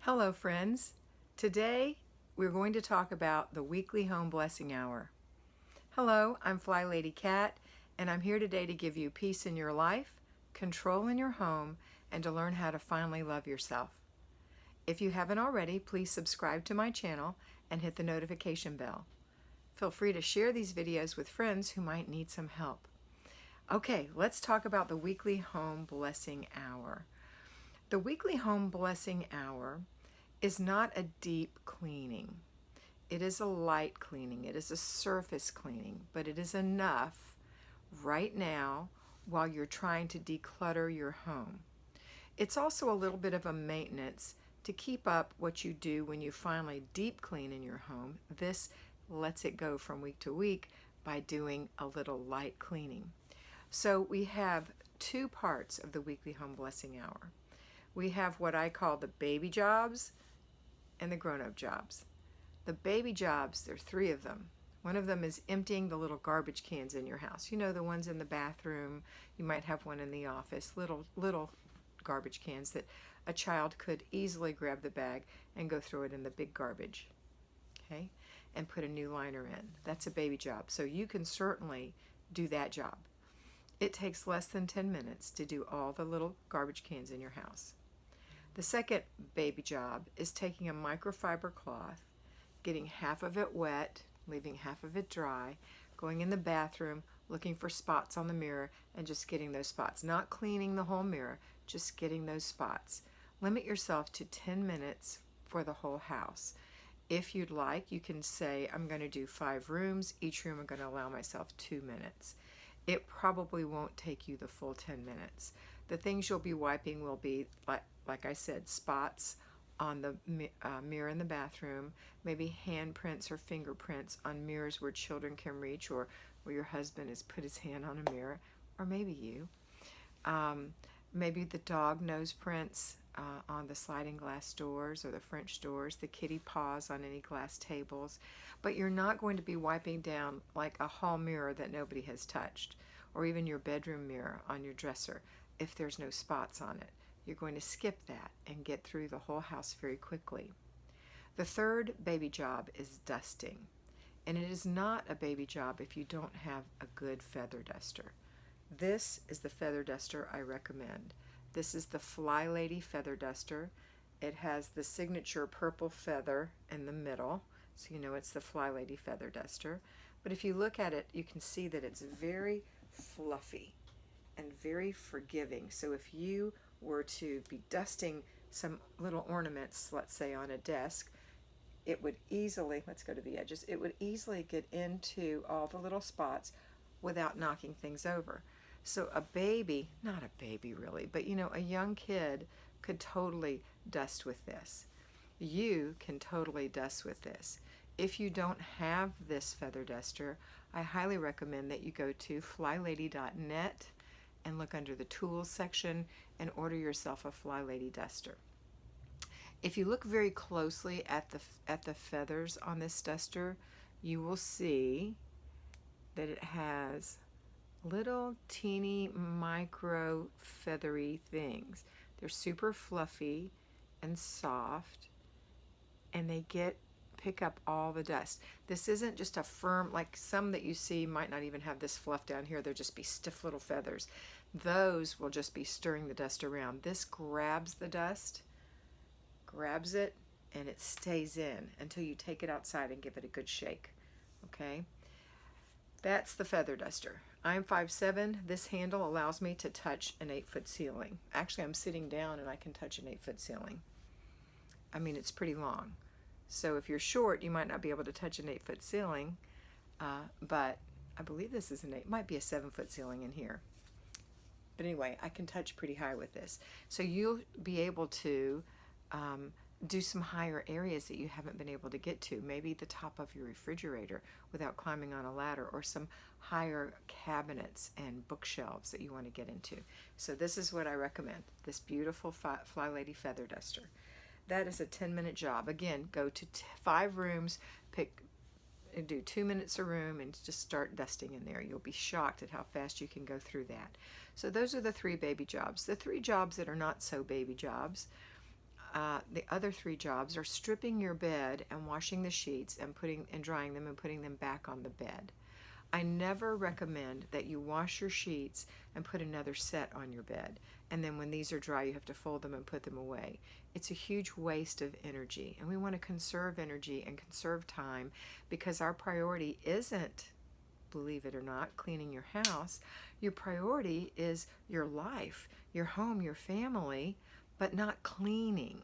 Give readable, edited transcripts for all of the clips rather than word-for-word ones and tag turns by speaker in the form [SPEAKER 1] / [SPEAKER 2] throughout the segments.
[SPEAKER 1] Hello friends. Today we're going to talk about the weekly home blessing hour. Hello, I'm FlyLady Kat and I'm here today to give you peace in your life, control in your home, and to learn how to finally love yourself. If you haven't already, please subscribe to my channel and hit the notification bell. Feel free to share these videos with friends who might need some help. Okay, let's talk about the weekly home blessing hour. The weekly home blessing hour is not a deep cleaning. It is a light cleaning. It is a surface cleaning, but it is enough right now while you're trying to declutter your home. It's also a little bit of a maintenance to keep up what you do when you finally deep clean in your home. This lets it go from week to week by doing a little light cleaning. So we have two parts of the weekly home blessing hour. We have what I call the baby jobs and the grown-up jobs. The baby jobs, there are three of them. One of them is emptying the little garbage cans in your house. You know, the ones in the bathroom. You might have one in the office. Little garbage cans that a child could easily grab the bag and go throw it in the big garbage, okay, and put a new liner in. That's a baby job. So you can certainly do that job. It takes less than 10 minutes to do all the little garbage cans in your house. The second baby job is taking a microfiber cloth, getting half of it wet, leaving half of it dry, going in the bathroom, looking for spots on the mirror, and just getting those spots. Not cleaning the whole mirror, just getting those spots. Limit yourself to 10 minutes for the whole house. If you'd like, you can say, I'm going to do 5 rooms. Each room I'm going to allow myself 2 minutes. It probably won't take you the full 10 minutes. The things you'll be wiping will be, like I said, spots on the mirror in the bathroom, maybe handprints or fingerprints on mirrors where children can reach, or where your husband has put his hand on a mirror, or maybe you. Maybe the dog nose prints on the sliding glass doors or the French doors, the kitty paws on any glass tables. But you're not going to be wiping down like a hall mirror that nobody has touched, or even your bedroom mirror on your dresser if there's no spots on it. You're going to skip that and get through the whole house very quickly. The third baby job is dusting. And it is not a baby job if you don't have a good feather duster. This is the feather duster I recommend. This is the FlyLady feather duster. It has the signature purple feather in the middle, so you know it's the FlyLady feather duster. But if you look at it, you can see that it's very fluffy and very forgiving. So if you were to be dusting some little ornaments, let's say on a desk, it would easily, let's go to the edges, it would easily get into all the little spots without knocking things over. So a baby, not a baby really, but you know, a young kid could totally dust with this. You can totally dust with this. If you don't have this feather duster, I highly recommend that you go to FlyLady.net and look under the tools section and order yourself a FlyLady duster. If you look very closely at the feathers on this duster, you will see that it has little teeny micro feathery things. They're super fluffy and soft, and they pick up all the dust. This isn't just a firm, like some that you see might not even have this fluff down here. They'll just be stiff little feathers. Those will just be stirring the dust around. This grabs the dust, grabs it, and it stays in until you take it outside and give it a good shake. Okay? That's the feather duster. I'm 5'7". This handle allows me to touch an 8-foot ceiling. Actually, I'm sitting down and I can touch an 8-foot ceiling. I mean, it's pretty long. So if you're short, you might not be able to touch an 8-foot ceiling, but I believe this is might be a 7-foot ceiling in here. But anyway, I can touch pretty high with this. So you'll be able to do some higher areas that you haven't been able to get to. Maybe the top of your refrigerator without climbing on a ladder, or some higher cabinets and bookshelves that you want to get into. So this is what I recommend, this beautiful FlyLady feather duster. That is a 10-minute job. Again, go to 5 rooms, do 2 minutes a room, and just start dusting in there. You'll be shocked at how fast you can go through that. So those are the 3 baby jobs. The 3 jobs that are not so baby jobs the other 3 jobs are stripping your bed and washing the sheets and drying them and putting them back on the bed. I never recommend that you wash your sheets and put another set on your bed, and then when these are dry you have to fold them and put them away. It's a huge waste of energy, and we want to conserve energy and conserve time, because our priority isn't, believe it or not, cleaning your house. Your priority is your life, your home, your family, but not cleaning.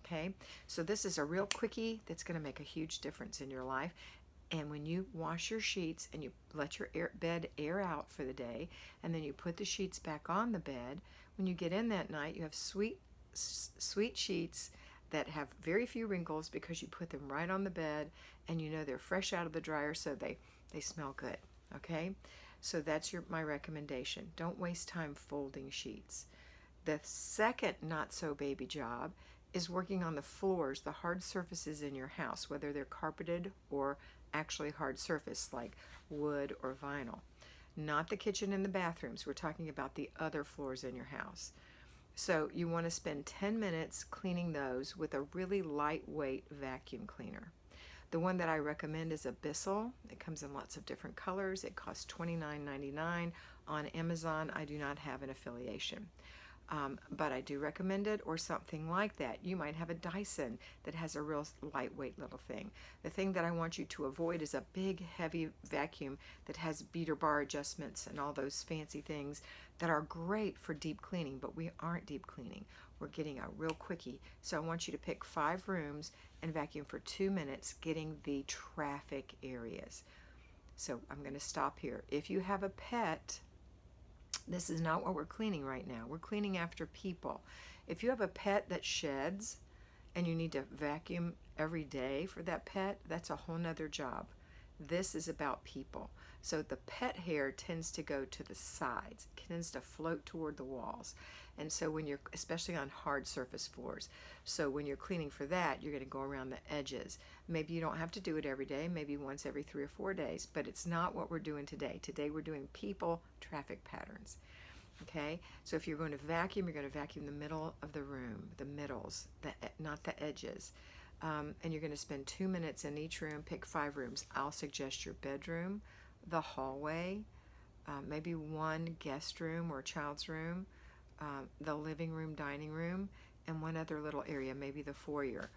[SPEAKER 1] Okay, so this is a real quickie that's going to make a huge difference in your life. And when you wash your sheets and you let your bed air out for the day, and then you put the sheets back on the bed, when you get in that night, you have sweet sheets that have very few wrinkles because you put them right on the bed, and you know they're fresh out of the dryer, so they smell good. Okay, so that's my recommendation. Don't waste time folding sheets. The second not so baby job is working on the floors, the hard surfaces in your house, whether they're carpeted or actually hard surface like wood or vinyl. Not the kitchen and the bathrooms. We're talking about the other floors in your house. So you want to spend 10 minutes cleaning those with a really lightweight vacuum cleaner. The one that I recommend is a Bissell. It comes in lots of different colors. It costs $29.99 on Amazon. I do not have an affiliation. But I do recommend it, or something like that. You might have a Dyson that has a real lightweight little thing. The thing that I want you to avoid is a big heavy vacuum that has beater bar adjustments and all those fancy things that are great for deep cleaning, but we aren't deep cleaning. We're getting a real quickie. So I want you to pick 5 rooms and vacuum for 2 minutes, getting the traffic areas. So I'm going to stop here. If you have a pet, this is not what we're cleaning right now. We're cleaning after people. If you have a pet that sheds and you need to vacuum every day for that pet, that's a whole nother job. This is about people. So the pet hair tends to go to the sides, it tends to float toward the walls. And so when you're, especially on hard surface floors, so when you're cleaning for that, you're going to go around the edges. Maybe you don't have to do it every day, maybe once every 3 or 4 days, but it's not what we're doing today. Today we're doing people, traffic patterns. Okay, so if you're going to vacuum, you're going to vacuum the middle of the room, the middles, not the edges. And you're going to spend 2 minutes in each room. Pick 5 rooms. I'll suggest your bedroom, the hallway, maybe one guest room or child's room, the living room, dining room, and one other little area, maybe the foyer.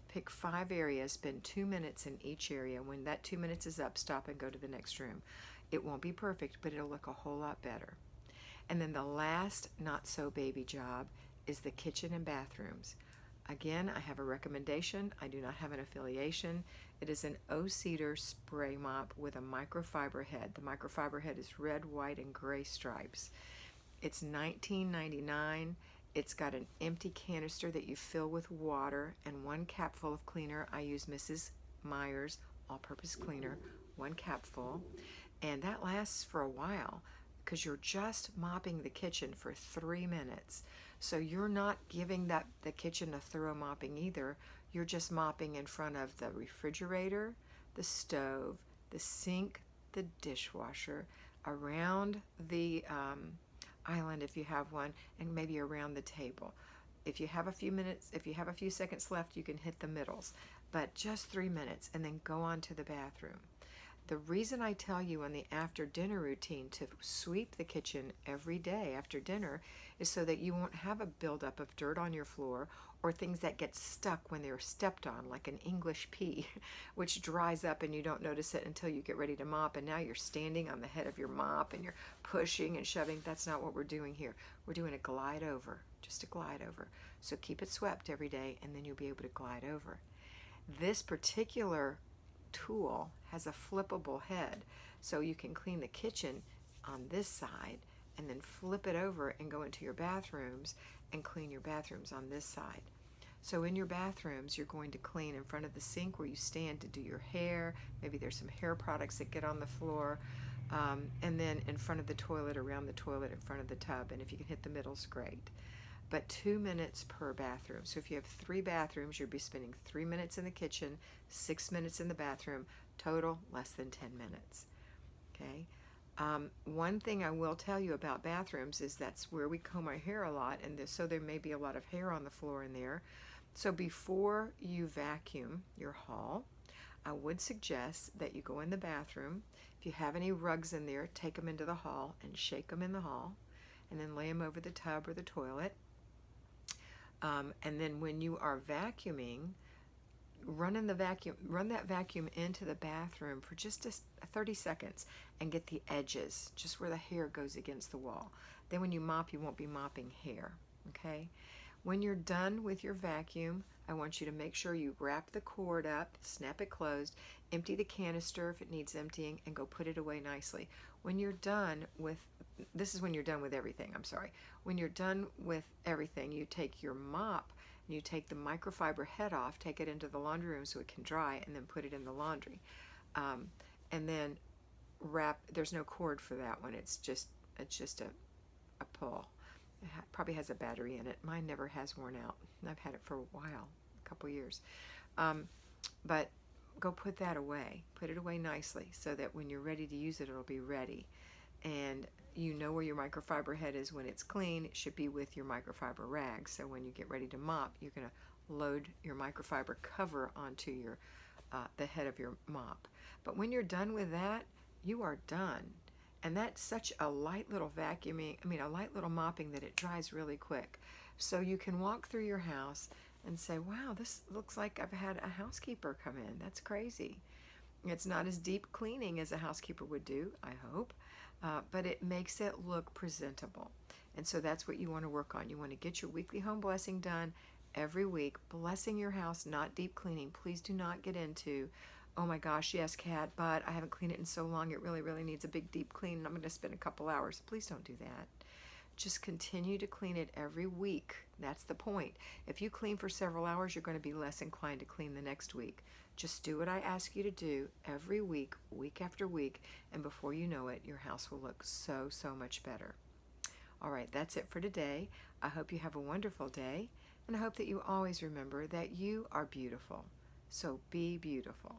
[SPEAKER 1] Pick 5 areas, spend 2 minutes in each area. When that 2 minutes is up, stop and go to the next room. It won't be perfect, but it'll look a whole lot better. And then the last not so baby job is the kitchen and bathrooms. Again, I have a recommendation. I do not have an affiliation. It is an O-Cedar spray mop with a microfiber head. The microfiber head is red, white, and gray stripes. It's $19.99. It's got an empty canister that you fill with water and 1 cap full of cleaner. I use Mrs. Meyer's all-purpose cleaner, 1 cap full, and that lasts for a while because you're just mopping the kitchen for 3 minutes. So you're not giving the kitchen a thorough mopping either. You're just mopping in front of the refrigerator, the stove, the sink, the dishwasher, around the island if you have one, and maybe around the table. If you have a few seconds left, you can hit the middles, but just 3 minutes, and then go on to the bathroom. The reason I tell you in the after dinner routine to sweep the kitchen every day after dinner is so that you won't have a buildup of dirt on your floor or things that get stuck when they're stepped on, like an English pea, which dries up and you don't notice it until you get ready to mop, and now you're standing on the head of your mop and you're pushing and shoving. That's not what we're doing here. We're doing a glide over, just a glide over. So keep it swept every day, and then you'll be able to glide over. This particular tool has a flippable head, so you can clean the kitchen on this side and then flip it over and go into your bathrooms and clean your bathrooms on this side. So in your bathrooms, you're going to clean in front of the sink where you stand to do your hair. Maybe there's some hair products that get on the floor, and then in front of the toilet, around the toilet, in front of the tub, and if you can hit the middles, great. But 2 minutes per bathroom. So if you have 3 bathrooms, you'll be spending 3 minutes in the kitchen, 6 minutes in the bathroom, total less than 10 minutes. Okay. One thing I will tell you about bathrooms is that's where we comb our hair a lot, and so there may be a lot of hair on the floor in there. So before you vacuum your hall, I would suggest that you go in the bathroom. If you have any rugs in there, take them into the hall and shake them in the hall, and then lay them over the tub or the toilet. And then when you are vacuuming, run that vacuum into the bathroom for just 30 seconds and get the edges, just where the hair goes against the wall. Then when you mop, you won't be mopping hair, okay? When you're done with your vacuum, I want you to make sure you wrap the cord up, snap it closed, empty the canister if it needs emptying, and go put it away nicely. When you're done with, this is when you're done with everything, I'm sorry. When you're done with everything, you take your mop and you take the microfiber head off, take it into the laundry room so it can dry, and then put it in the laundry. And then there's no cord for that one. It's just a pull. It probably has a battery in it. Mine never has worn out. I've had it for a while, a couple years. But go put that away. Put it away nicely so that when you're ready to use it, it'll be ready. And you know where your microfiber head is when it's clean. It should be with your microfiber rag. So when you get ready to mop, you're going to load your microfiber cover onto your the head of your mop. But when you're done with that, you are done. And that's such a light little a light little mopping that it dries really quick. So you can walk through your house and say, wow, this looks like I've had a housekeeper come in. That's crazy. It's not as deep cleaning as a housekeeper would do, I hope, but it makes it look presentable. And so that's what you want to work on. You want to get your weekly home blessing done every week, blessing your house, not deep cleaning. Please do not get into, oh my gosh, yes, Kat, but I haven't cleaned it in so long, it really, really needs a big deep clean, and I'm going to spend a couple hours. Please don't do that. Just continue to clean it every week. That's the point. If you clean for several hours, you're going to be less inclined to clean the next week. Just do what I ask you to do every week, week after week, and before you know it, your house will look so, so much better. All right, that's it for today. I hope you have a wonderful day, and I hope that you always remember that you are beautiful. So be beautiful.